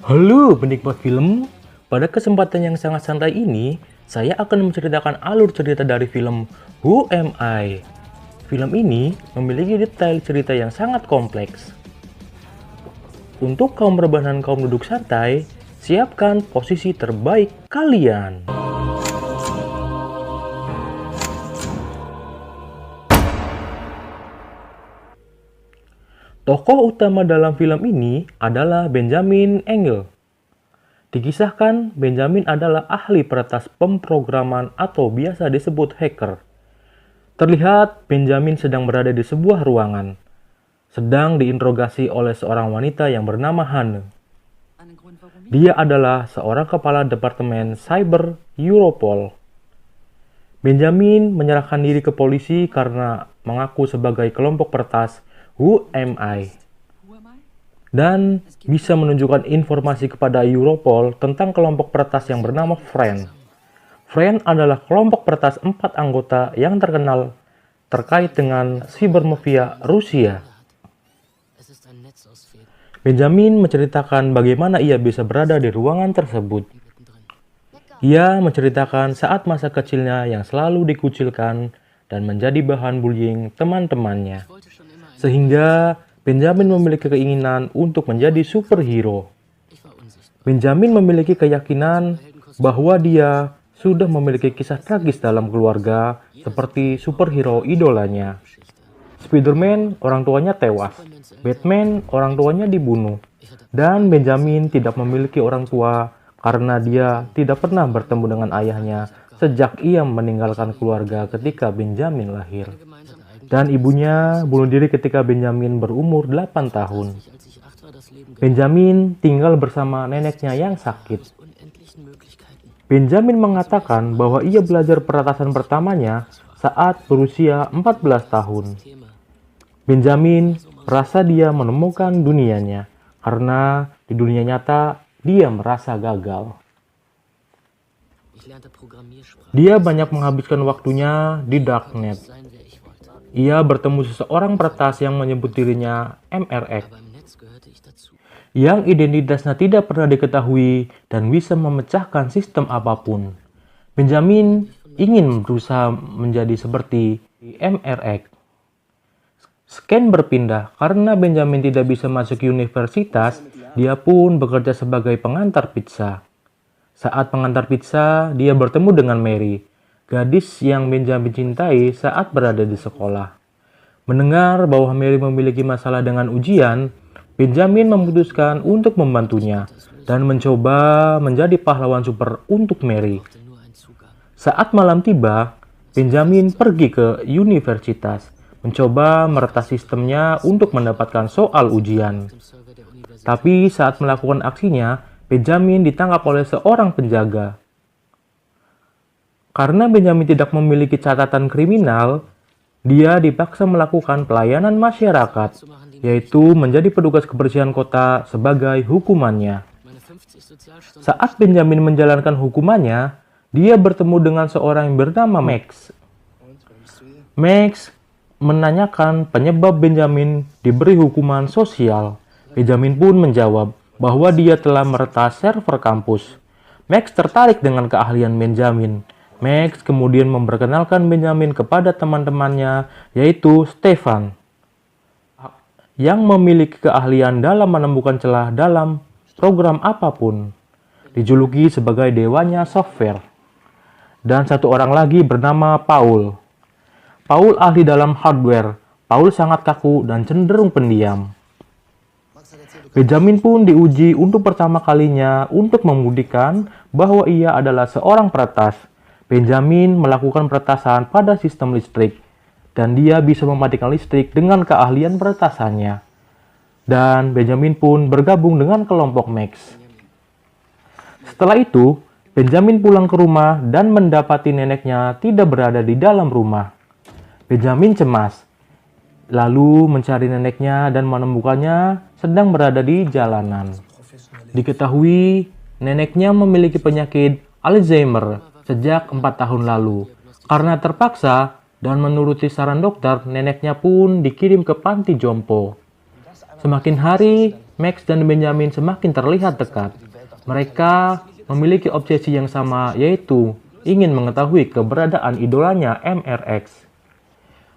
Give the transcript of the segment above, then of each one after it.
Halo penikmat film, pada kesempatan yang sangat santai ini, saya akan menceritakan alur cerita dari film Who Am I? Film ini memiliki detail cerita yang sangat kompleks. Untuk kaum rebahan dan kaum duduk santai, siapkan posisi terbaik kalian. Tokoh utama dalam film ini adalah Benjamin Engel. Dikisahkan, Benjamin adalah ahli peretas pemrograman atau biasa disebut hacker. Terlihat Benjamin sedang berada di sebuah ruangan, sedang diinterogasi oleh seorang wanita yang bernama Hanne. Dia adalah seorang kepala departemen cyber Europol. Benjamin menyerahkan diri ke polisi karena mengaku sebagai kelompok peretas Who Am I? Dan bisa menunjukkan informasi kepada Europol tentang kelompok peretas yang bernama Friend. Friend adalah kelompok peretas 4 anggota yang terkenal terkait dengan sibermafia Rusia. Benjamin menceritakan bagaimana ia bisa berada di ruangan tersebut. Ia menceritakan saat masa kecilnya yang selalu dikucilkan dan menjadi bahan bullying teman-temannya. Sehingga Benjamin memiliki keinginan untuk menjadi superhero. Benjamin memiliki keyakinan bahwa dia sudah memiliki kisah tragis dalam keluarga seperti superhero idolanya. Spider-Man orang tuanya tewas, Batman orang tuanya dibunuh, dan Benjamin tidak memiliki orang tua karena dia tidak pernah bertemu dengan ayahnya sejak ia meninggalkan keluarga ketika Benjamin lahir. Dan ibunya bunuh diri ketika Benjamin berumur 8 tahun. Benjamin tinggal bersama neneknya yang sakit. Benjamin mengatakan bahwa ia belajar peretasan pertamanya saat berusia 14 tahun. Benjamin merasa dia menemukan dunianya karena di dunia nyata dia merasa gagal. Dia banyak menghabiskan waktunya di darknet. Ia bertemu seseorang peretas yang menyebut dirinya MRX, yang identitasnya tidak pernah diketahui dan bisa memecahkan sistem apapun. Benjamin ingin berusaha menjadi seperti MRX. Scan berpindah karena Benjamin tidak bisa masuk universitas, dia pun bekerja sebagai pengantar pizza. Saat pengantar pizza, dia bertemu dengan Mary, gadis yang Benjamin cintai saat berada di sekolah. Mendengar bahwa Mary memiliki masalah dengan ujian, Benjamin memutuskan untuk membantunya dan mencoba menjadi pahlawan super untuk Mary. Saat malam tiba, Benjamin pergi ke universitas, mencoba meretas sistemnya untuk mendapatkan soal ujian. Tapi saat melakukan aksinya, Benjamin ditangkap oleh seorang penjaga. Karena Benjamin tidak memiliki catatan kriminal, dia dipaksa melakukan pelayanan masyarakat, yaitu menjadi petugas kebersihan kota sebagai hukumannya. Saat Benjamin menjalankan hukumannya, dia bertemu dengan seorang yang bernama Max. Max menanyakan penyebab Benjamin diberi hukuman sosial. Benjamin pun menjawab bahwa dia telah meretas server kampus. Max tertarik dengan keahlian Benjamin. Max kemudian memperkenalkan Benjamin kepada teman-temannya, yaitu Stefan, yang memiliki keahlian dalam menemukan celah dalam program apapun, dijuluki sebagai dewanya software. Dan satu orang lagi bernama Paul. Paul ahli dalam hardware. Paul sangat kaku dan cenderung pendiam. Benjamin pun diuji untuk pertama kalinya untuk membuktikan bahwa ia adalah seorang peretas. Benjamin melakukan peretasan pada sistem listrik, dan dia bisa mematikan listrik dengan keahlian peretasannya. Dan Benjamin pun bergabung dengan kelompok Max. Setelah itu, Benjamin pulang ke rumah dan mendapati neneknya tidak berada di dalam rumah. Benjamin cemas, lalu mencari neneknya dan menemukannya sedang berada di jalanan. Diketahui, neneknya memiliki penyakit Alzheimer sejak 4 tahun lalu. Karena terpaksa dan menuruti saran dokter, neneknya pun dikirim ke panti jompo. Semakin hari, Max dan Benjamin semakin terlihat dekat. Mereka memiliki obsesi yang sama, yaitu ingin mengetahui keberadaan idolanya MRX.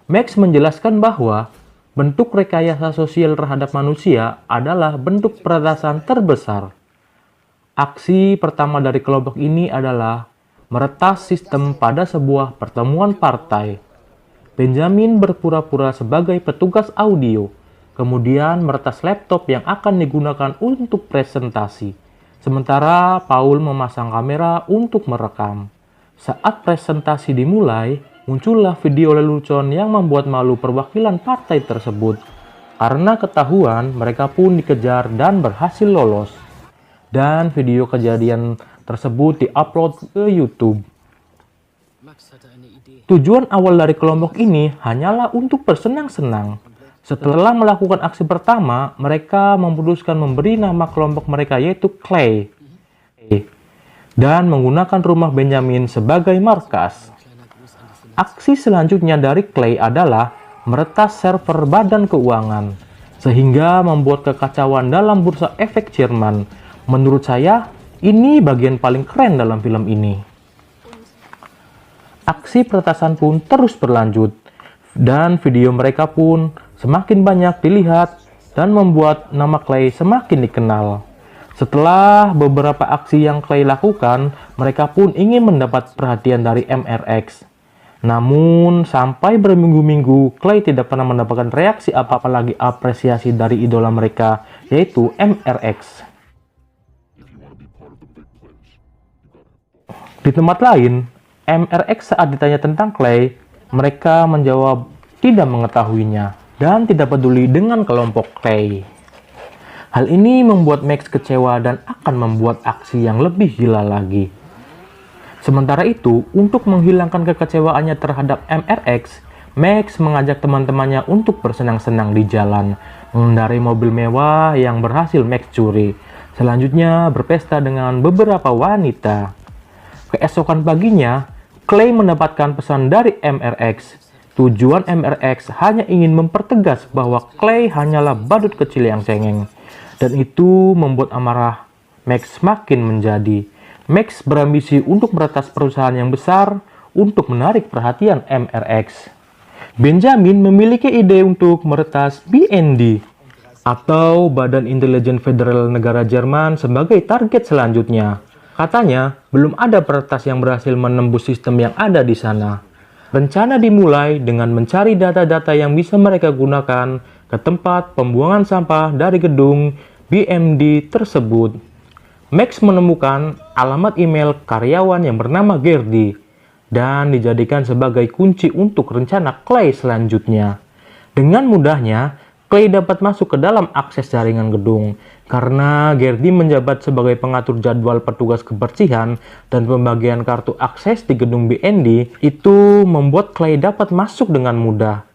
Max menjelaskan bahwa bentuk rekayasa sosial terhadap manusia adalah bentuk peretasan terbesar. Aksi pertama dari kelompok ini adalah meretas sistem pada sebuah pertemuan partai. Benjamin berpura-pura sebagai petugas audio, kemudian meretas laptop yang akan digunakan untuk presentasi. Sementara Paul memasang kamera untuk merekam. Saat presentasi dimulai, muncullah video lelucon yang membuat malu perwakilan partai tersebut. Karena ketahuan, mereka pun dikejar dan berhasil lolos. Dan video kejadian tersebut diupload ke YouTube. Tujuan awal dari kelompok ini hanyalah untuk bersenang-senang. Setelah melakukan aksi pertama, mereka memutuskan memberi nama kelompok mereka yaitu Clay. Dan menggunakan rumah Benjamin sebagai markas. Aksi selanjutnya dari Clay adalah meretas server Badan Keuangan, sehingga membuat kekacauan dalam bursa efek Jerman. Menurut saya, ini bagian paling keren dalam film ini. Aksi peretasan pun terus berlanjut, dan video mereka pun semakin banyak dilihat dan membuat nama Clay semakin dikenal. Setelah beberapa aksi yang Clay lakukan, mereka pun ingin mendapat perhatian dari MRX. Namun, sampai berminggu-minggu, Clay tidak pernah mendapatkan reaksi apa-apa lagi apresiasi dari idola mereka, yaitu MRX. Di tempat lain, MRX saat ditanya tentang Clay, mereka menjawab tidak mengetahuinya dan tidak peduli dengan kelompok Clay. Hal ini membuat Max kecewa dan akan membuat aksi yang lebih gila lagi. Sementara itu, untuk menghilangkan kekecewaannya terhadap MRX, Max mengajak teman-temannya untuk bersenang-senang di jalan, mengendarai mobil mewah yang berhasil Max curi. Selanjutnya, berpesta dengan beberapa wanita. Keesokan paginya, Clay mendapatkan pesan dari MRX. Tujuan MRX hanya ingin mempertegas bahwa Clay hanyalah badut kecil yang cengeng. Dan itu membuat amarah Max makin menjadi. Max berambisi untuk meretas perusahaan yang besar untuk menarik perhatian MRX. Benjamin memiliki ide untuk meretas BND atau Badan Intelijen Federal Negara Jerman sebagai target selanjutnya. Katanya, belum ada peretas yang berhasil menembus sistem yang ada di sana. Rencana dimulai dengan mencari data-data yang bisa mereka gunakan ke tempat pembuangan sampah dari gedung BMD tersebut. Max menemukan alamat email karyawan yang bernama Gerdy dan dijadikan sebagai kunci untuk rencana Clay selanjutnya. Dengan mudahnya, Clay dapat masuk ke dalam akses jaringan gedung karena Gerdy menjabat sebagai pengatur jadwal petugas kebersihan dan pembagian kartu akses di gedung BND. Itu membuat Clay dapat masuk dengan mudah.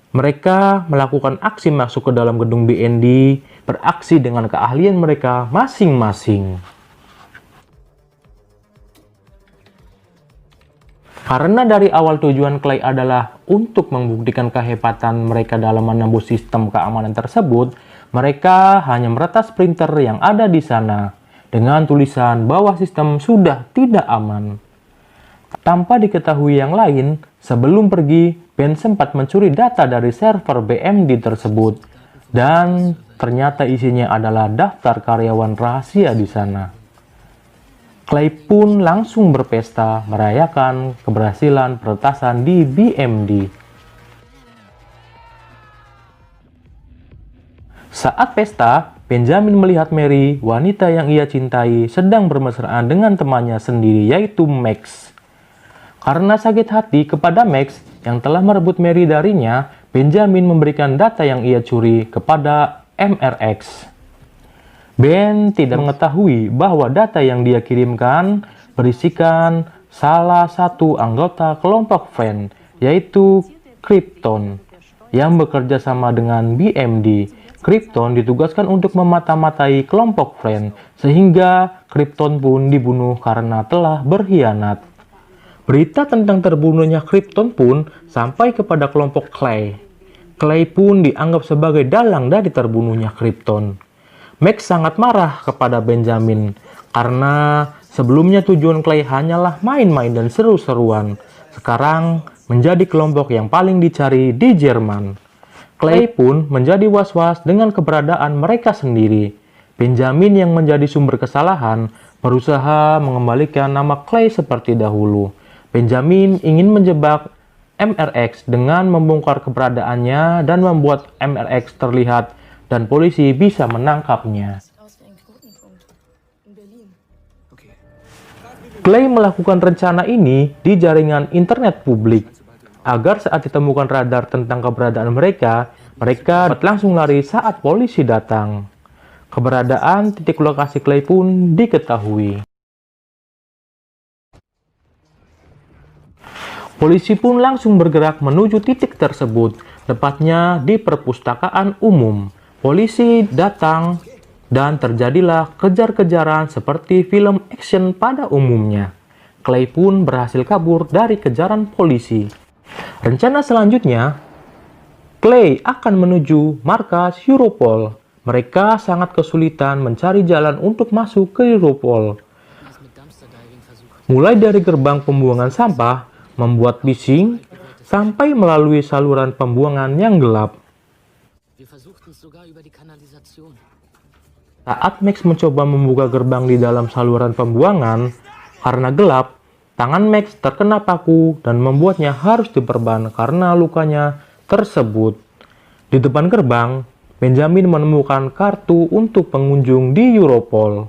Mereka melakukan aksi masuk ke dalam gedung BND, beraksi dengan keahlian mereka masing-masing. Karena dari awal tujuan Clay adalah untuk membuktikan kehebatan mereka dalam menembus sistem keamanan tersebut, mereka hanya meretas printer yang ada di sana dengan tulisan bahwa sistem sudah tidak aman. Tanpa diketahui yang lain, sebelum pergi, Ben sempat mencuri data dari server BMD tersebut dan ternyata isinya adalah daftar karyawan rahasia di sana. Clay pun langsung berpesta merayakan keberhasilan peretasan di BMD. Saat pesta, Benjamin melihat Mary, wanita yang ia cintai, sedang bermesraan dengan temannya sendiri yaitu Max. Karena sakit hati kepada Max yang telah merebut Mary darinya, Benjamin memberikan data yang ia curi kepada MRX. Ben tidak mengetahui bahwa data yang dia kirimkan berisikan salah satu anggota kelompok Friend, yaitu Krypton, yang bekerja sama dengan BMD. Krypton ditugaskan untuk memata-matai kelompok Friend, sehingga Krypton pun dibunuh karena telah berkhianat. Berita tentang terbunuhnya Krypton pun sampai kepada kelompok Clay. Clay pun dianggap sebagai dalang dari terbunuhnya Krypton. Max sangat marah kepada Benjamin karena sebelumnya tujuan Clay hanyalah main-main dan seru-seruan. Sekarang menjadi kelompok yang paling dicari di Jerman. Clay pun menjadi was-was dengan keberadaan mereka sendiri. Benjamin yang menjadi sumber kesalahan berusaha mengembalikan nama Clay seperti dahulu. Benjamin ingin menjebak MRX dengan membongkar keberadaannya dan membuat MRX terlihat dan polisi bisa menangkapnya. Clay melakukan rencana ini di jaringan internet publik, agar saat ditemukan radar tentang keberadaan mereka dapat langsung lari saat polisi datang. Keberadaan titik lokasi Clay pun diketahui. Polisi pun langsung bergerak menuju titik tersebut, tepatnya di perpustakaan umum. Polisi datang dan terjadilah kejar-kejaran seperti film action pada umumnya. Clay pun berhasil kabur dari kejaran polisi. Rencana selanjutnya, Clay akan menuju markas Europol. Mereka sangat kesulitan mencari jalan untuk masuk ke Europol. Mulai dari gerbang pembuangan sampah, membuat bising, sampai melalui saluran pembuangan yang gelap. Saat Max mencoba membuka gerbang di dalam saluran pembuangan, karena gelap, tangan Max terkena paku dan membuatnya harus diperban karena lukanya tersebut. Di depan gerbang, Benjamin menemukan kartu untuk pengunjung di Europol.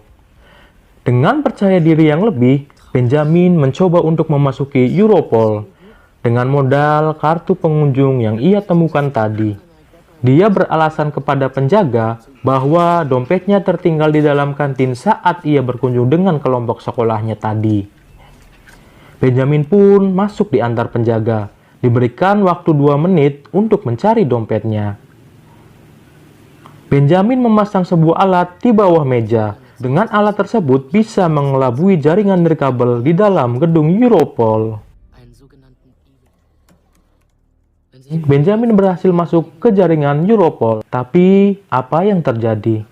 Dengan percaya diri yang lebih, Benjamin mencoba untuk memasuki Europol dengan modal kartu pengunjung yang ia temukan tadi. Dia beralasan kepada penjaga bahwa dompetnya tertinggal di dalam kantin saat ia berkunjung dengan kelompok sekolahnya tadi. Benjamin pun masuk di antar penjaga, diberikan waktu 2 menit untuk mencari dompetnya. Benjamin memasang sebuah alat di bawah meja. Dengan alat tersebut bisa mengelabui jaringan nirkabel di dalam gedung Europol. Benjamin berhasil masuk ke jaringan Europol, tapi apa yang terjadi?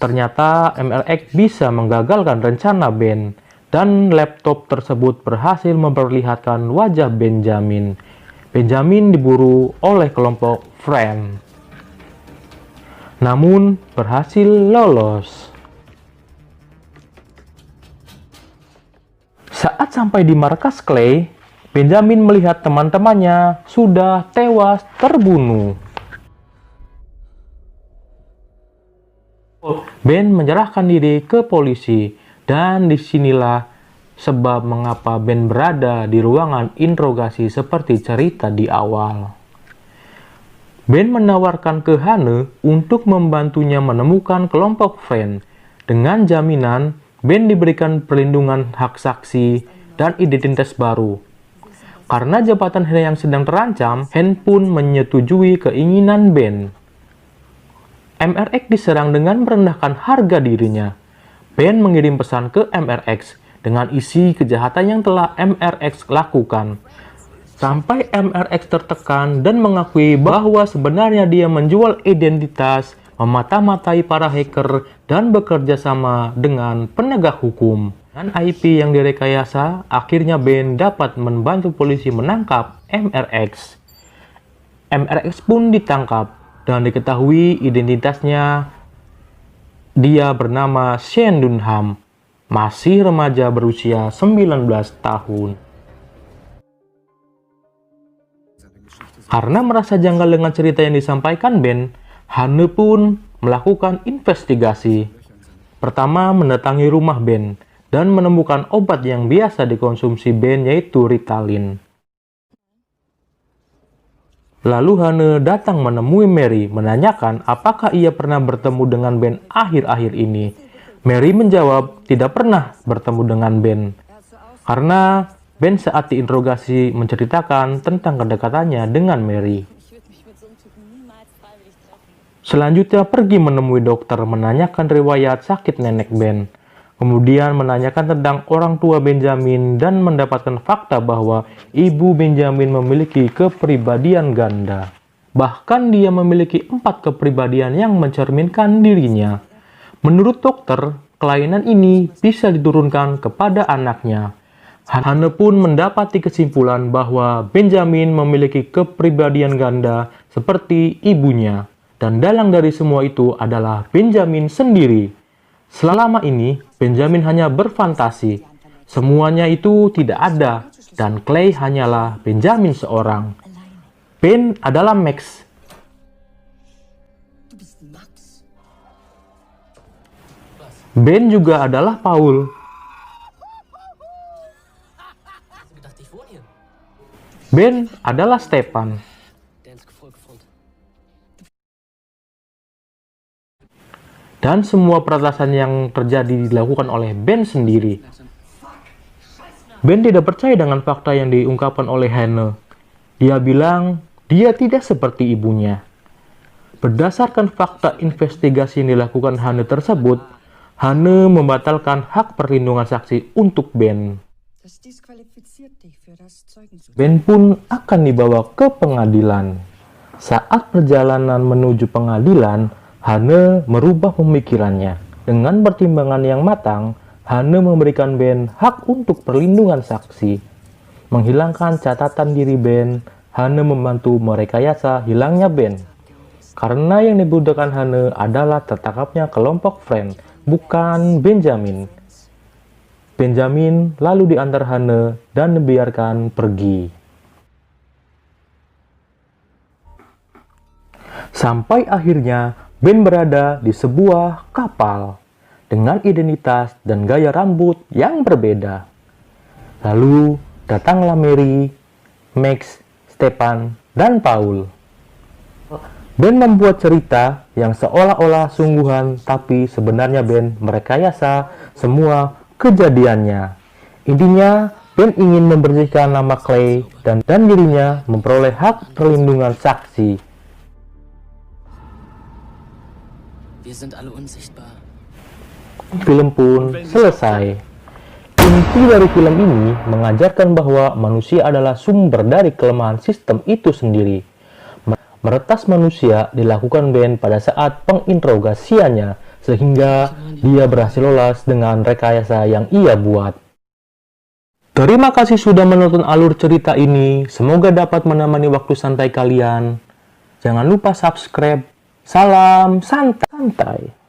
Ternyata MRX bisa menggagalkan rencana Ben, dan laptop tersebut berhasil memperlihatkan wajah Benjamin. Benjamin diburu oleh kelompok Friend, namun berhasil lolos. Saat sampai di markas Clay, Benjamin melihat teman-temannya sudah tewas terbunuh. Ben menyerahkan diri ke polisi, dan disinilah sebab mengapa Ben berada di ruangan interogasi seperti cerita di awal. Ben menawarkan ke Hane untuk membantunya menemukan kelompok Friend. Dengan jaminan, Ben diberikan perlindungan hak saksi dan identitas baru. Karena jabatan Hane yang sedang terancam, Hane pun menyetujui keinginan Ben. MRX diserang dengan merendahkan harga dirinya. Ben mengirim pesan ke MRX dengan isi kejahatan yang telah MRX lakukan. Sampai MRX tertekan dan mengakui bahwa sebenarnya dia menjual identitas, memata-matai para hacker, dan bekerja sama dengan penegak hukum. Dengan IP yang direkayasa, akhirnya Ben dapat membantu polisi menangkap MRX. MRX pun ditangkap dan diketahui identitasnya. Dia bernama Shane Dunham, masih remaja berusia 19 tahun. Karena merasa janggal dengan cerita yang disampaikan Ben, Hane pun melakukan investigasi. Pertama, mendatangi rumah Ben dan menemukan obat yang biasa dikonsumsi Ben, yaitu Ritalin. Lalu Hane datang menemui Mary, menanyakan apakah ia pernah bertemu dengan Ben akhir-akhir ini. Mary menjawab tidak pernah bertemu dengan Ben, karena Ben saat diinterogasi menceritakan tentang kedekatannya dengan Mary. Selanjutnya pergi menemui dokter, menanyakan riwayat sakit nenek Ben. Kemudian menanyakan tentang orang tua Benjamin dan mendapatkan fakta bahwa ibu Benjamin memiliki kepribadian ganda. Bahkan dia memiliki 4 kepribadian yang mencerminkan dirinya. Menurut dokter, kelainan ini bisa diturunkan kepada anaknya. Hane pun mendapati kesimpulan bahwa Benjamin memiliki kepribadian ganda seperti ibunya. Dan dalang dari semua itu adalah Benjamin sendiri. Selama ini, Benjamin hanya berfantasi. Semuanya itu tidak ada, dan Clay hanyalah Benjamin seorang. Ben adalah Max. Ben juga adalah Paul. Ben adalah Stefan. Dan semua peretasan yang terjadi dilakukan oleh Ben sendiri. Ben tidak percaya dengan fakta yang diungkapkan oleh Hane. Dia bilang dia tidak seperti ibunya. Berdasarkan fakta investigasi yang dilakukan Hane tersebut, Hane membatalkan hak perlindungan saksi untuk Ben. Ben pun akan dibawa ke pengadilan. Saat perjalanan menuju pengadilan, Hane merubah pemikirannya. Dengan pertimbangan yang matang, Hane memberikan Ben hak untuk perlindungan saksi. Menghilangkan catatan diri Ben, Hane membantu merekayasa hilangnya Ben. Karena yang dibutuhkan Hane adalah tertangkapnya kelompok Friend, bukan Benjamin. Benjamin lalu diantar Hane dan dibiarkan pergi. Sampai akhirnya Ben berada di sebuah kapal dengan identitas dan gaya rambut yang berbeda. Lalu datanglah Mary, Max, Stefan, dan Paul. Ben membuat cerita yang seolah-olah sungguhan, tapi sebenarnya Ben merekayasa semua kejadiannya. Intinya, Ben ingin membersihkan nama Clay dan dirinya memperoleh hak perlindungan saksi. Film pun selesai. Inti dari film ini mengajarkan bahwa manusia adalah sumber dari kelemahan sistem itu sendiri. Meretas manusia dilakukan Ben pada saat penginterogasiannya, sehingga dia berhasil lolos dengan rekayasa yang ia buat. Terima kasih sudah menonton alur cerita ini, semoga dapat menemani waktu santai kalian. Jangan lupa subscribe. Salam santai.